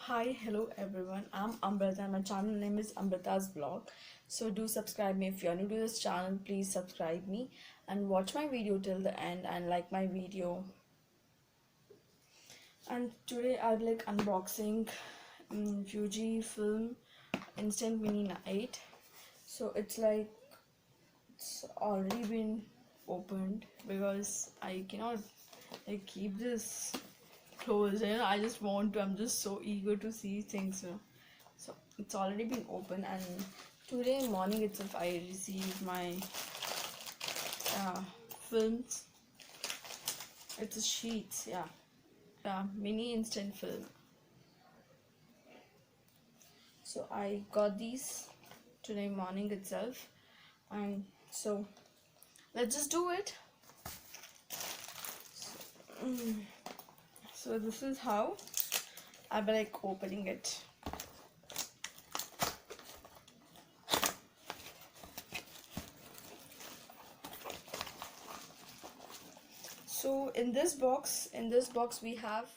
Hi, hello everyone. I'm Amrita and my channel name is Amrita's Vlog. So do subscribe me if you're new to this channel. Please subscribe me and watch my video till the end and like my video. And today I'll be like unboxing Fujifilm Instant Mini 8. So it's already been opened because I cannot keep this closed. I'm just so eager to see things. So it's already been open, and today morning itself I received my films. It's a sheets, mini instant film. So I got these today morning itself, and so let's just do it. So this is how I'll be like opening it. So in this box we have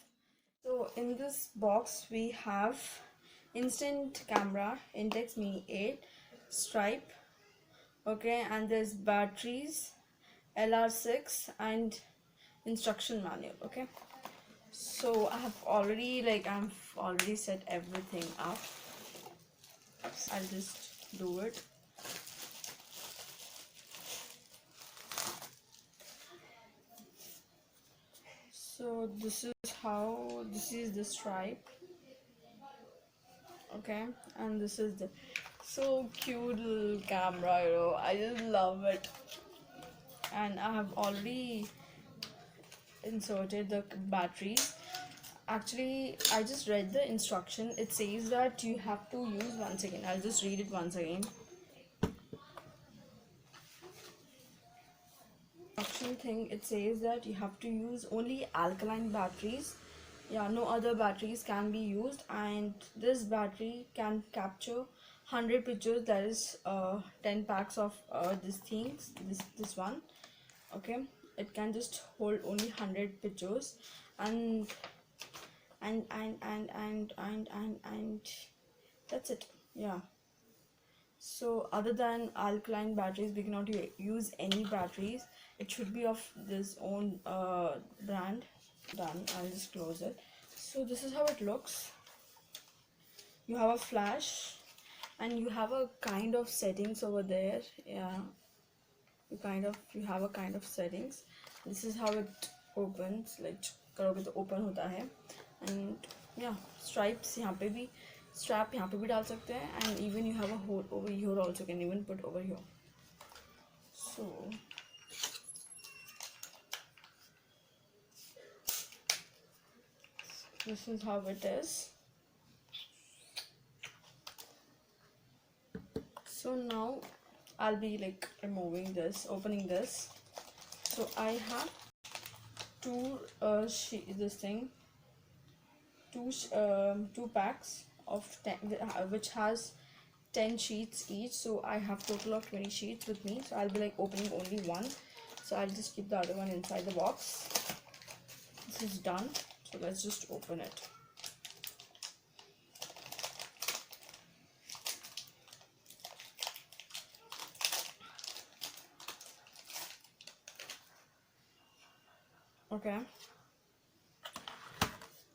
instant camera Instax Mini 8 stripe, okay, and there's batteries, LR6, and instruction manual. Okay, so I've already set everything up. I'll just do it. So this is the stripe, okay, and this is the so cute little camera, I just love it. And I have already inserted the batteries. Actually, I just read the instruction. It says that you have to use, once again I'll just read it once again. It says that you have to use only alkaline batteries. No other batteries can be used, and this battery can capture 100 pictures. That is 10 packs of this one. Okay, it can just hold only 100 pictures, and that's it. So other than alkaline batteries, we cannot use any batteries. It should be of this own brand. Done. I'll just close it. So this is how it looks. You have a flash, and you have a kind of settings over there. You have a kind of settings. This is how it opens. Like करोगे तो open होता है. And stripes यहाँ पे भी, strap यहाँ पे भी डाल सकते हैं, and even you have a hole over here also, can even put over here. So this is how it is. So now I'll be like removing this, opening this. So I have two packs of 10, which has 10 sheets each. So I have total of 20 sheets with me. So I'll be like opening only one. So I'll just keep the other one inside the box. This is done. So let's just open it. Okay,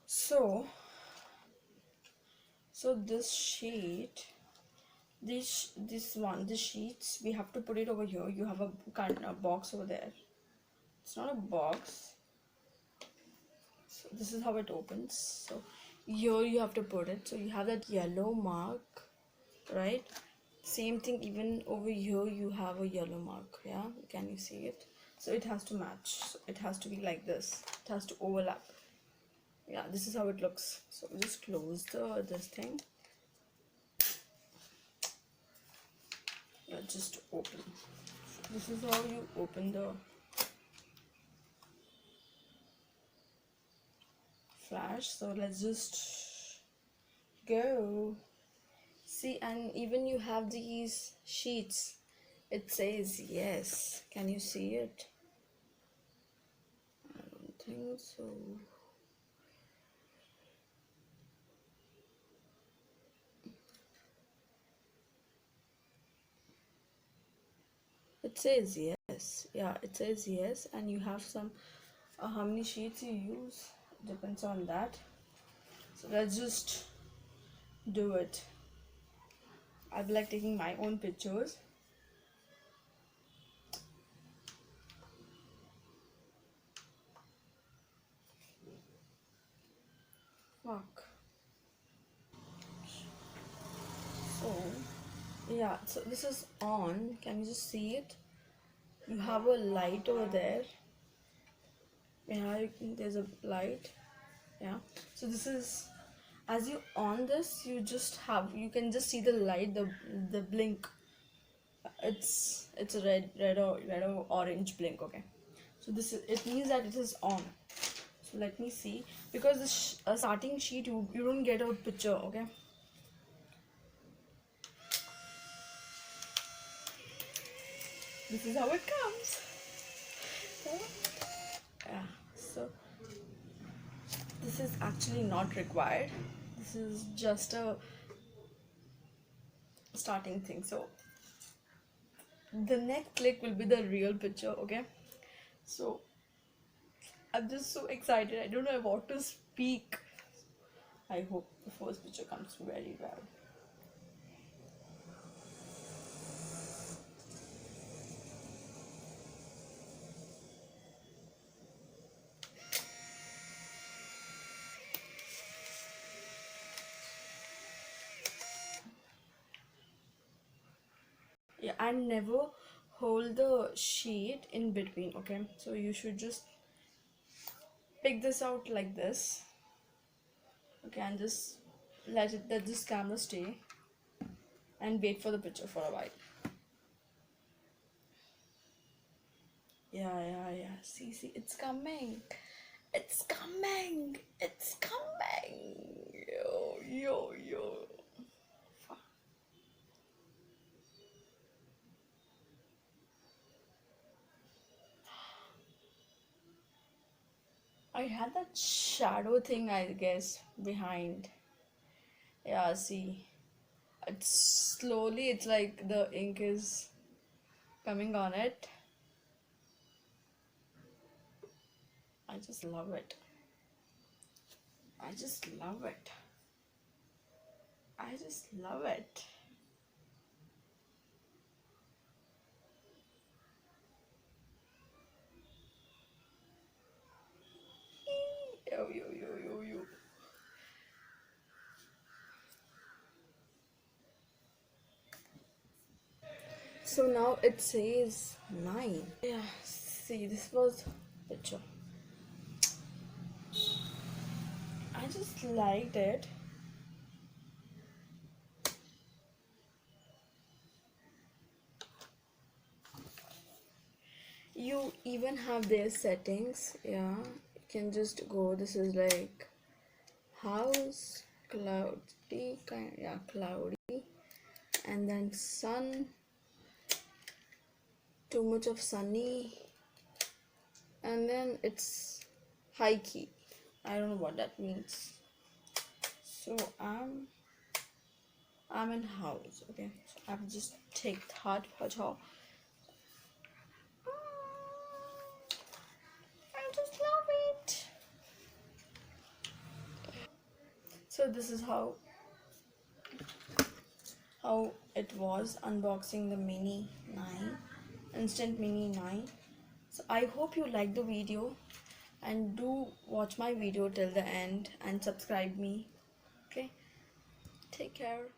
so this sheet, this sheets, we have to put it over here. You have a box over there. It's not a box. So this is how it opens. So here you have to put it. So you have that yellow mark, right? Same thing, even over here you have a yellow mark. Can you see it? So it has to match. So it has to be like this. It has to overlap. This is how it looks. So just close this thing. Just open. So this is how you open the flash. So let's just go. See, and even you have these sheets. It says yes. Can you see it? I don't think so. It says yes. Yeah, it says yes, and you have some. How many sheets you use depends on that. So let's just do it. I'll be like taking my own pictures. Fuck. So yeah, so this is on. Can you just see it? You have a light over there. Yeah, there's a light. Yeah. So this is, as you on this, you can just see the light, the blink. It's a red or orange blink. Okay. So it means that it is on. So let me see, because the starting sheet you don't get a picture. Okay. This is how it comes. Yeah. So this is actually not required. This is just a starting thing. So the next click will be the real picture. Okay. So I'm just so excited. I don't know what to speak. I hope the first picture comes very well. Yeah, and never hold the sheet in between. Okay, so you should just pick this out like this. Okay, and just let this camera stay and wait for the picture for a while. Yeah. See, it's coming. It's coming. It's coming. Yo. I had that shadow thing, I guess, behind. Yeah, see. It's like the ink is coming on it. I just love it. I just love it. I just love it. Yo. So now it says 9. Yeah, see, this was picture. I just liked it. You even have their settings. Yeah, you can just go. This is like house, cloudy, yeah, cloudy, and then sun, too much of sunny, and then it's high key. I don't know what that means. So I'm in house. Okay, so I've just take that photo. I just love it. So this is how it was unboxing the mini 9, instant mini 9. So I hope you like the video, and do watch my video till the end and subscribe me. Okay, take care.